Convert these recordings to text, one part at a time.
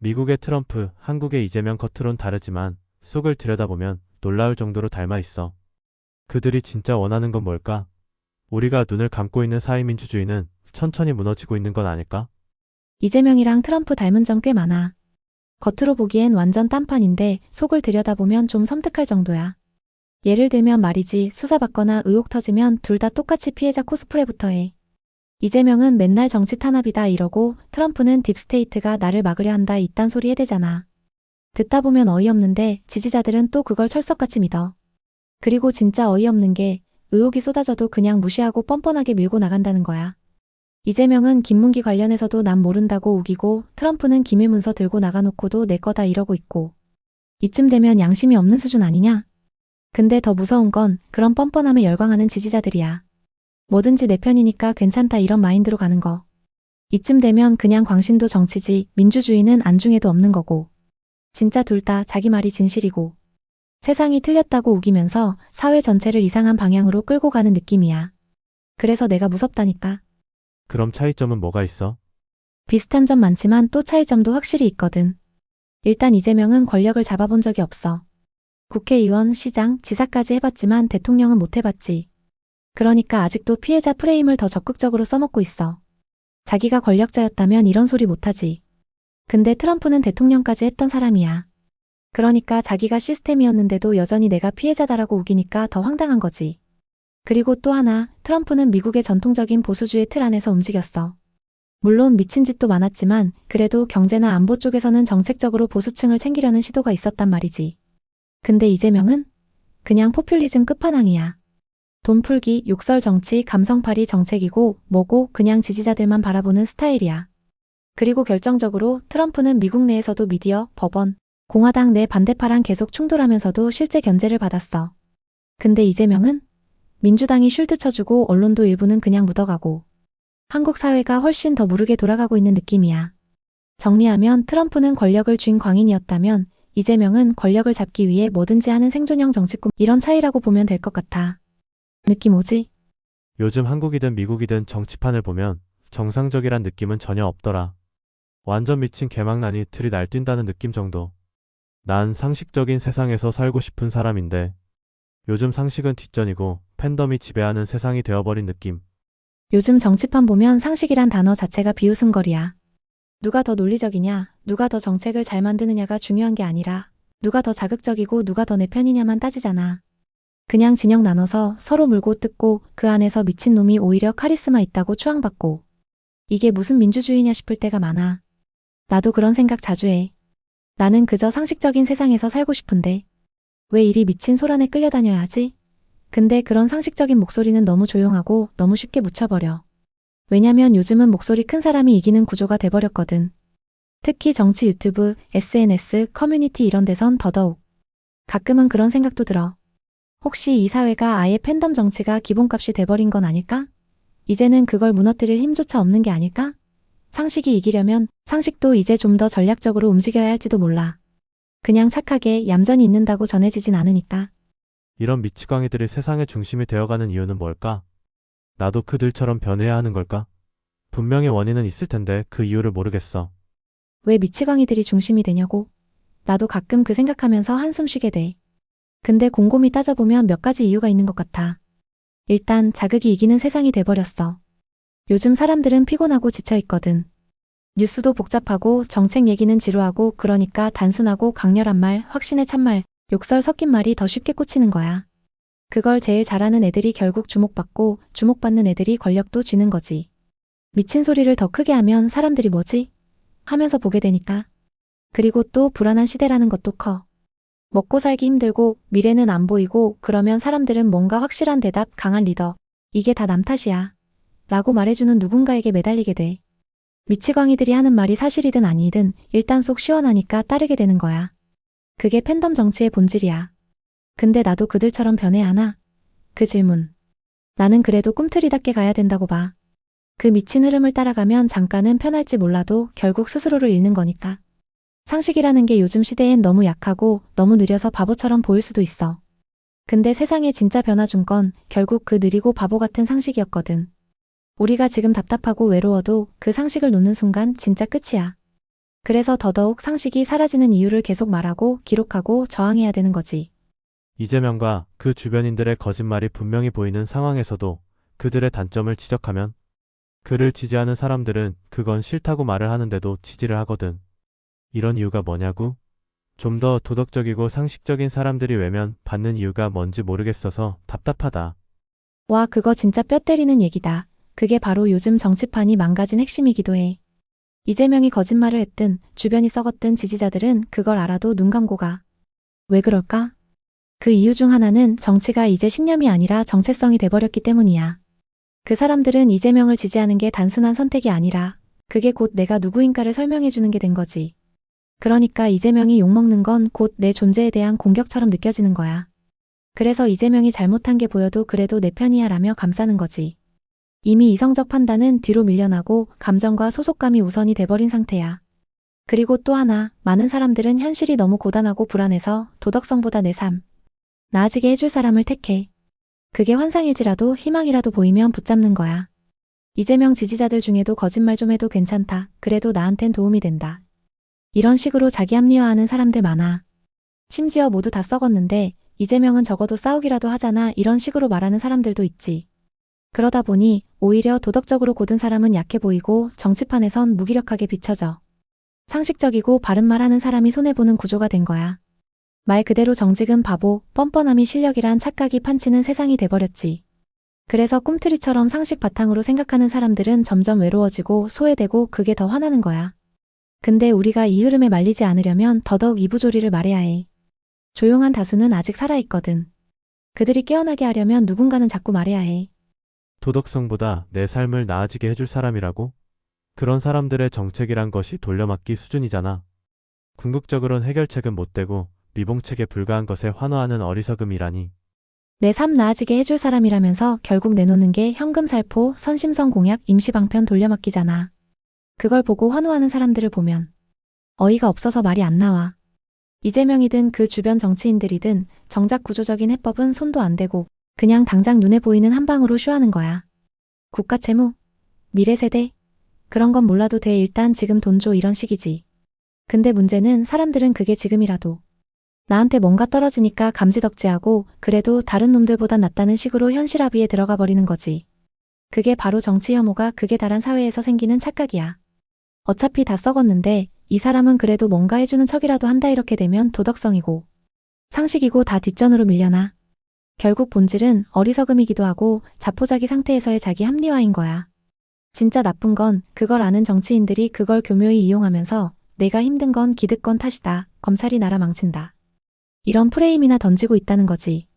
미국의 트럼프, 한국의 이재명 겉으론 다르지만 속을 들여다보면 놀라울 정도로 닮아 있어. 그들이 진짜 원하는 건 뭘까? 우리가 눈을 감고 있는 사회민주주의는 천천히 무너지고 있는 건 아닐까? 이재명이랑 트럼프 닮은 점 꽤 많아. 겉으로 보기엔 완전 딴판인데 속을 들여다보면 좀 섬뜩할 정도야. 예를 들면 말이지, 수사받거나 의혹 터지면 둘 다 똑같이 피해자 코스프레부터 해. 이재명은 맨날 정치 탄압이다 이러고 트럼프는 딥스테이트가 나를 막으려 한다 이딴 소리 해대잖아. 듣다 보면 어이없는데 지지자들은 또 그걸 철석같이 믿어. 그리고 진짜 어이없는 게 의혹이 쏟아져도 그냥 무시하고 뻔뻔하게 밀고 나간다는 거야. 이재명은 김문기 관련해서도 난 모른다고 우기고 트럼프는 기밀 문서 들고 나가놓고도 내 거다 이러고 있고. 이쯤 되면 양심이 없는 수준 아니냐? 근데 더 무서운 건 그런 뻔뻔함에 열광하는 지지자들이야. 뭐든지 내 편이니까 괜찮다 이런 마인드로 가는 거. 이쯤 되면 그냥 광신도 정치지 민주주의는 안중에도 없는 거고. 진짜 둘 다 자기 말이 진실이고. 세상이 틀렸다고 우기면서 사회 전체를 이상한 방향으로 끌고 가는 느낌이야. 그래서 내가 무섭다니까. 그럼 차이점은 뭐가 있어? 비슷한 점 많지만 또 차이점도 확실히 있거든. 일단 이재명은 권력을 잡아본 적이 없어. 국회의원, 시장, 지사까지 해봤지만 대통령은 못 해봤지. 그러니까 아직도 피해자 프레임을 더 적극적으로 써먹고 있어. 자기가 권력자였다면 이런 소리 못하지. 근데 트럼프는 대통령까지 했던 사람이야. 그러니까 자기가 시스템이었는데도 여전히 내가 피해자다라고 우기니까 더 황당한 거지. 그리고 또 하나, 트럼프는 미국의 전통적인 보수주의 틀 안에서 움직였어. 물론 미친 짓도 많았지만 그래도 경제나 안보 쪽에서는 정책적으로 보수층을 챙기려는 시도가 있었단 말이지. 근데 이재명은 그냥 포퓰리즘 끝판왕이야. 돈 풀기, 욕설 정치, 감성팔이 정책이고 뭐고 그냥 지지자들만 바라보는 스타일이야. 그리고 결정적으로 트럼프는 미국 내에서도 미디어, 법원, 공화당 내 반대파랑 계속 충돌하면서도 실제 견제를 받았어. 근데 이재명은 민주당이 쉴드 쳐주고 언론도 일부는 그냥 묻어가고 한국 사회가 훨씬 더 무르게 돌아가고 있는 느낌이야. 정리하면 트럼프는 권력을 쥔 광인이었다면 이재명은 권력을 잡기 위해 뭐든지 하는 생존형 정치꾼, 이런 차이라고 보면 될 것 같아. 느낌 오지? 요즘 한국이든 미국이든 정치판을 보면 정상적이란 느낌은 전혀 없더라. 완전 미친 개망나니 틀이 날뛴다는 느낌 정도. 난 상식적인 세상에서 살고 싶은 사람인데 요즘 상식은 뒷전이고 팬덤이 지배하는 세상이 되어버린 느낌. 요즘 정치판 보면 상식이란 단어 자체가 비웃음거리야. 누가 더 논리적이냐, 누가 더 정책을 잘 만드느냐가 중요한 게 아니라 누가 더 자극적이고 누가 더 내 편이냐만 따지잖아. 그냥 진영 나눠서 서로 물고 뜯고 그 안에서 미친놈이 오히려 카리스마 있다고 추앙받고. 이게 무슨 민주주의냐 싶을 때가 많아. 나도 그런 생각 자주 해. 나는 그저 상식적인 세상에서 살고 싶은데 왜 이리 미친 소란에 끌려다녀야 하지? 근데 그런 상식적인 목소리는 너무 조용하고 너무 쉽게 묻혀버려. 왜냐면 요즘은 목소리 큰 사람이 이기는 구조가 돼버렸거든. 특히 정치 유튜브, SNS, 커뮤니티 이런 데선 더더욱. 가끔은 그런 생각도 들어. 혹시 이 사회가 아예 팬덤 정치가 기본값이 돼버린 건 아닐까? 이제는 그걸 무너뜨릴 힘조차 없는 게 아닐까? 상식이 이기려면 상식도 이제 좀 더 전략적으로 움직여야 할지도 몰라. 그냥 착하게 얌전히 있는다고 전해지진 않으니까. 이런 미치광이들이 세상의 중심이 되어가는 이유는 뭘까? 나도 그들처럼 변해야 하는 걸까? 분명히 원인은 있을 텐데 그 이유를 모르겠어. 왜 미치광이들이 중심이 되냐고? 나도 가끔 그 생각하면서 한숨 쉬게 돼. 근데 곰곰이 따져보면 몇 가지 이유가 있는 것 같아. 일단 자극이 이기는 세상이 돼버렸어. 요즘 사람들은 피곤하고 지쳐있거든. 뉴스도 복잡하고 정책 얘기는 지루하고 그러니까 단순하고 강렬한 말, 확신에 찬 말, 욕설 섞인 말이 더 쉽게 꽂히는 거야. 그걸 제일 잘하는 애들이 결국 주목받고 주목받는 애들이 권력도 쥐는 거지. 미친 소리를 더 크게 하면 사람들이 뭐지? 하면서 보게 되니까. 그리고 또 불안한 시대라는 것도 커. 먹고 살기 힘들고 미래는 안 보이고 그러면 사람들은 뭔가 확실한 대답, 강한 리더. 이게 다 남 탓이야. 라고 말해주는 누군가에게 매달리게 돼. 미치광이들이 하는 말이 사실이든 아니든 일단 속 시원하니까 따르게 되는 거야. 그게 팬덤 정치의 본질이야. 근데 나도 그들처럼 변해야 하나? 그 질문. 나는 그래도 꿈틀이답게 가야 된다고 봐. 그 미친 흐름을 따라가면 잠깐은 편할지 몰라도 결국 스스로를 잃는 거니까. 상식이라는 게 요즘 시대엔 너무 약하고 너무 느려서 바보처럼 보일 수도 있어. 근데 세상에 진짜 변화 준 건 결국 그 느리고 바보 같은 상식이었거든. 우리가 지금 답답하고 외로워도 그 상식을 놓는 순간 진짜 끝이야. 그래서 더더욱 상식이 사라지는 이유를 계속 말하고 기록하고 저항해야 되는 거지. 이재명과 그 주변인들의 거짓말이 분명히 보이는 상황에서도 그들의 단점을 지적하면 그를 지지하는 사람들은 그건 싫다고 말을 하는데도 지지를 하거든. 이런 이유가 뭐냐고? 좀 더 도덕적이고 상식적인 사람들이 외면 받는 이유가 뭔지 모르겠어서 답답하다. 와, 그거 진짜 뼈 때리는 얘기다. 그게 바로 요즘 정치판이 망가진 핵심이기도 해. 이재명이 거짓말을 했든 주변이 썩었든 지지자들은 그걸 알아도 눈 감고 가. 왜 그럴까? 그 이유 중 하나는 정치가 이제 신념이 아니라 정체성이 돼버렸기 때문이야. 그 사람들은 이재명을 지지하는 게 단순한 선택이 아니라 그게 곧 내가 누구인가를 설명해주는 게 된 거지. 그러니까 이재명이 욕먹는 건 곧 내 존재에 대한 공격처럼 느껴지는 거야. 그래서 이재명이 잘못한 게 보여도 그래도 내 편이야 라며 감싸는 거지. 이미 이성적 판단은 뒤로 밀려나고 감정과 소속감이 우선이 돼버린 상태야. 그리고 또 하나, 많은 사람들은 현실이 너무 고단하고 불안해서 도덕성보다 내 삶, 나아지게 해줄 사람을 택해. 그게 환상일지라도 희망이라도 보이면 붙잡는 거야. 이재명 지지자들 중에도 거짓말 좀 해도 괜찮다. 그래도 나한텐 도움이 된다. 이런 식으로 자기 합리화하는 사람들 많아. 심지어 모두 다 썩었는데 이재명은 적어도 싸우기라도 하잖아. 이런 식으로 말하는 사람들도 있지. 그러다 보니 오히려 도덕적으로 고든 사람은 약해 보이고 정치판에선 무기력하게 비춰져. 상식적이고 바른 말하는 사람이 손해보는 구조가 된 거야. 말 그대로 정직은 바보, 뻔뻔함이 실력이란 착각이 판치는 세상이 돼버렸지. 그래서 꿈틀이처럼 상식 바탕으로 생각하는 사람들은 점점 외로워지고 소외되고 그게 더 화나는 거야. 근데 우리가 이 흐름에 말리지 않으려면 더더욱 이부조리를 말해야 해. 조용한 다수는 아직 살아있거든. 그들이 깨어나게 하려면 누군가는 자꾸 말해야 해. 도덕성보다 내 삶을 나아지게 해줄 사람이라고? 그런 사람들의 정책이란 것이 돌려막기 수준이잖아. 궁극적으론 해결책은 못되고 미봉책에 불과한 것에 환호하는 어리석음이라니. 내 삶 나아지게 해줄 사람이라면서 결국 내놓는 게 현금 살포, 선심성 공약, 임시방편 돌려막기잖아. 그걸 보고 환호하는 사람들을 보면 어이가 없어서 말이 안 나와. 이재명이든 그 주변 정치인들이든 정작 구조적인 해법은 손도 안 대고 그냥 당장 눈에 보이는 한 방으로 쇼하는 거야. 국가 채무, 미래 세대, 그런 건 몰라도 돼. 일단 지금 돈 줘 이런 식이지. 근데 문제는 사람들은 그게 지금이라도 나한테 뭔가 떨어지니까 감지덕지하고 그래도 다른 놈들보단 낫다는 식으로 현실 합의에 들어가 버리는 거지. 그게 바로 정치 혐오가 극에 달한 사회에서 생기는 착각이야. 어차피 다 썩었는데 이 사람은 그래도 뭔가 해주는 척이라도 한다. 이렇게 되면 도덕성이고 상식이고 다 뒷전으로 밀려나. 결국 본질은 어리석음이기도 하고 자포자기 상태에서의 자기 합리화인 거야. 진짜 나쁜 건 그걸 아는 정치인들이 그걸 교묘히 이용하면서 내가 힘든 건 기득권 탓이다. 검찰이 나라 망친다. 이런 프레임이나 던지고 있다는 거지.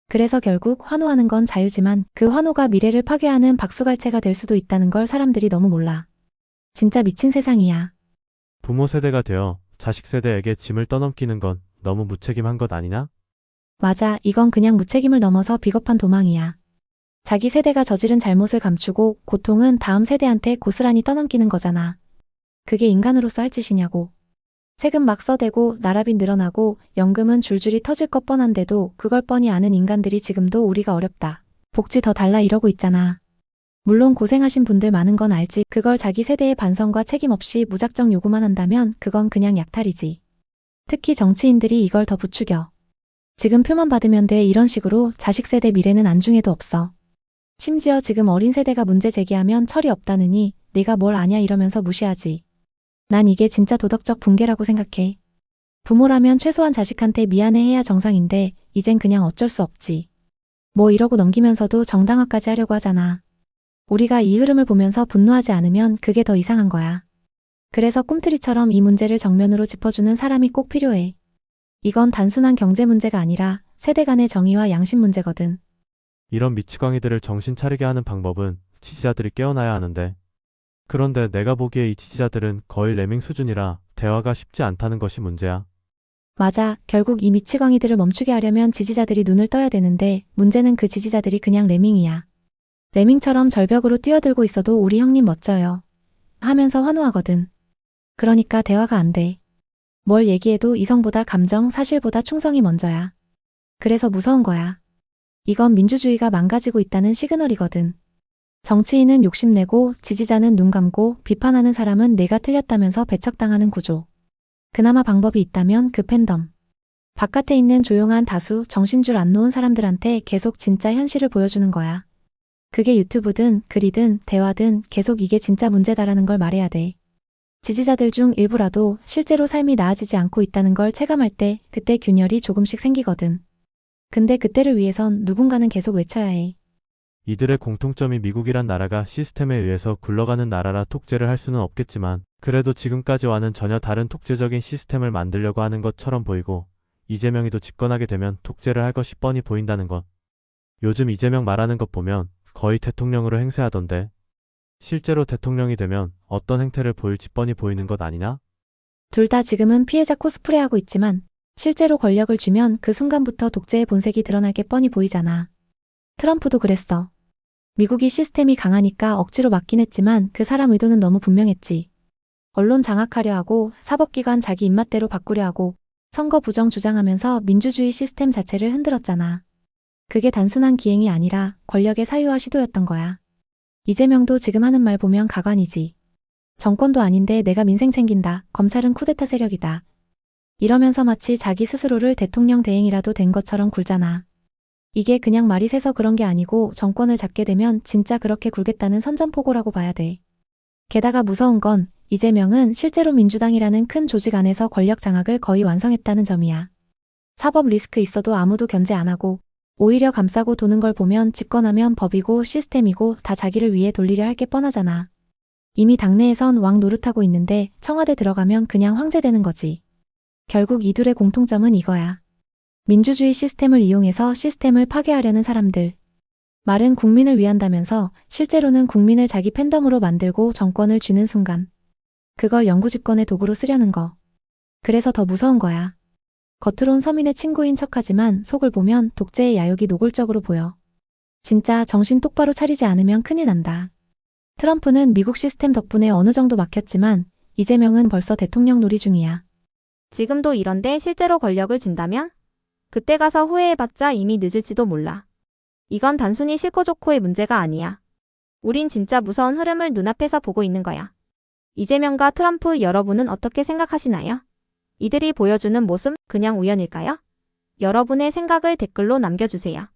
그래서 결국 환호하는 건 자유지만 그 환호가 미래를 파괴하는 박수갈채가 될 수도 있다는 걸 사람들이 너무 몰라. 진짜 미친 세상이야. 부모 세대가 되어 자식 세대에게 짐을 떠넘기는 건 너무 무책임한 것 아니냐? 맞아, 이건 그냥 무책임을 넘어서 비겁한 도망이야. 자기 세대가 저지른 잘못을 감추고 고통은 다음 세대한테 고스란히 떠넘기는 거잖아. 그게 인간으로서 할 짓이냐고. 세금 막 써대고 나라빚 늘어나고 연금은 줄줄이 터질 것 뻔한데도 그걸 뻔히 아는 인간들이 지금도 우리가 어렵다. 복지 더 달라 이러고 있잖아. 물론 고생하신 분들 많은 건 알지. 그걸 자기 세대의 반성과 책임 없이 무작정 요구만 한다면 그건 그냥 약탈이지. 특히 정치인들이 이걸 더 부추겨. 지금 표만 받으면 돼. 이런 식으로 자식 세대 미래는 안중에도 없어. 심지어 지금 어린 세대가 문제 제기하면 철이 없다느니 네가 뭘 아냐 이러면서 무시하지. 난 이게 진짜 도덕적 붕괴라고 생각해. 부모라면 최소한 자식한테 미안해해야 정상인데 이젠 그냥 어쩔 수 없지. 뭐 이러고 넘기면서도 정당화까지 하려고 하잖아. 우리가 이 흐름을 보면서 분노하지 않으면 그게 더 이상한 거야. 그래서 꿈틀이처럼 이 문제를 정면으로 짚어주는 사람이 꼭 필요해. 이건 단순한 경제 문제가 아니라 세대 간의 정의와 양심 문제거든. 이런 미치광이들을 정신 차리게 하는 방법은 지지자들이 깨어나야 하는데. 그런데 내가 보기에 이 지지자들은 거의 레밍 수준이라 대화가 쉽지 않다는 것이 문제야. 맞아. 결국 이 미치광이들을 멈추게 하려면 지지자들이 눈을 떠야 되는데 문제는 그 지지자들이 그냥 레밍이야. 레밍처럼 절벽으로 뛰어들고 있어도 우리 형님 멋져요. 하면서 환호하거든. 그러니까 대화가 안 돼. 뭘 얘기해도 이성보다 감정, 사실보다 충성이 먼저야. 그래서 무서운 거야. 이건 민주주의가 망가지고 있다는 시그널이거든. 정치인은 욕심내고 지지자는 눈 감고 비판하는 사람은 내가 틀렸다면서 배척당하는 구조. 그나마 방법이 있다면 그 팬덤. 바깥에 있는 조용한 다수 정신줄 안 놓은 사람들한테 계속 진짜 현실을 보여주는 거야. 그게 유튜브든 글이든 대화든 계속 이게 진짜 문제다라는 걸 말해야 돼. 지지자들 중 일부라도 실제로 삶이 나아지지 않고 있다는 걸 체감할 때 그때 균열이 조금씩 생기거든. 근데 그때를 위해선 누군가는 계속 외쳐야 해. 이들의 공통점이 미국이란 나라가 시스템에 의해서 굴러가는 나라라 독재를 할 수는 없겠지만 그래도 지금까지와는 전혀 다른 독재적인 시스템을 만들려고 하는 것처럼 보이고 이재명이도 집권하게 되면 독재를 할 것이 뻔히 보인다는 것. 요즘 이재명 말하는 것 보면 거의 대통령으로 행세하던데 실제로 대통령이 되면 어떤 행태를 보일지 뻔히 보이는 것 아니냐? 둘 다 지금은 피해자 코스프레하고 있지만 실제로 권력을 쥐면 그 순간부터 독재의 본색이 드러날 게 뻔히 보이잖아. 트럼프도 그랬어. 미국이 시스템이 강하니까 억지로 막긴 했지만 그 사람 의도는 너무 분명했지. 언론 장악하려 하고 사법기관 자기 입맛대로 바꾸려 하고 선거 부정 주장하면서 민주주의 시스템 자체를 흔들었잖아. 그게 단순한 기행이 아니라 권력의 사유화 시도였던 거야. 이재명도 지금 하는 말 보면 가관이지. 정권도 아닌데 내가 민생 챙긴다. 검찰은 쿠데타 세력이다. 이러면서 마치 자기 스스로를 대통령 대행이라도 된 것처럼 굴잖아. 이게 그냥 말이 새서 그런 게 아니고 정권을 잡게 되면 진짜 그렇게 굴겠다는 선전포고라고 봐야 돼. 게다가 무서운 건 이재명은 실제로 민주당이라는 큰 조직 안에서 권력 장악을 거의 완성했다는 점이야. 사법 리스크 있어도 아무도 견제 안 하고 오히려 감싸고 도는 걸 보면 집권하면 법이고 시스템이고 다 자기를 위해 돌리려 할 게 뻔하잖아. 이미 당내에선 왕 노릇하고 있는데 청와대 들어가면 그냥 황제 되는 거지. 결국 이 둘의 공통점은 이거야. 민주주의 시스템을 이용해서 시스템을 파괴하려는 사람들. 말은 국민을 위한다면서 실제로는 국민을 자기 팬덤으로 만들고 정권을 쥐는 순간. 그걸 영구집권의 도구로 쓰려는 거. 그래서 더 무서운 거야. 겉으론 서민의 친구인 척하지만 속을 보면 독재의 야욕이 노골적으로 보여. 진짜 정신 똑바로 차리지 않으면 큰일 난다. 트럼프는 미국 시스템 덕분에 어느 정도 막혔지만 이재명은 벌써 대통령 놀이 중이야. 지금도 이런데 실제로 권력을 쥔다면? 그때 가서 후회해봤자 이미 늦을지도 몰라. 이건 단순히 싫고 좋고의 문제가 아니야. 우린 진짜 무서운 흐름을 눈앞에서 보고 있는 거야. 이재명과 트럼프 여러분은 어떻게 생각하시나요? 이들이 보여주는 모습 그냥 우연일까요? 여러분의 생각을 댓글로 남겨주세요.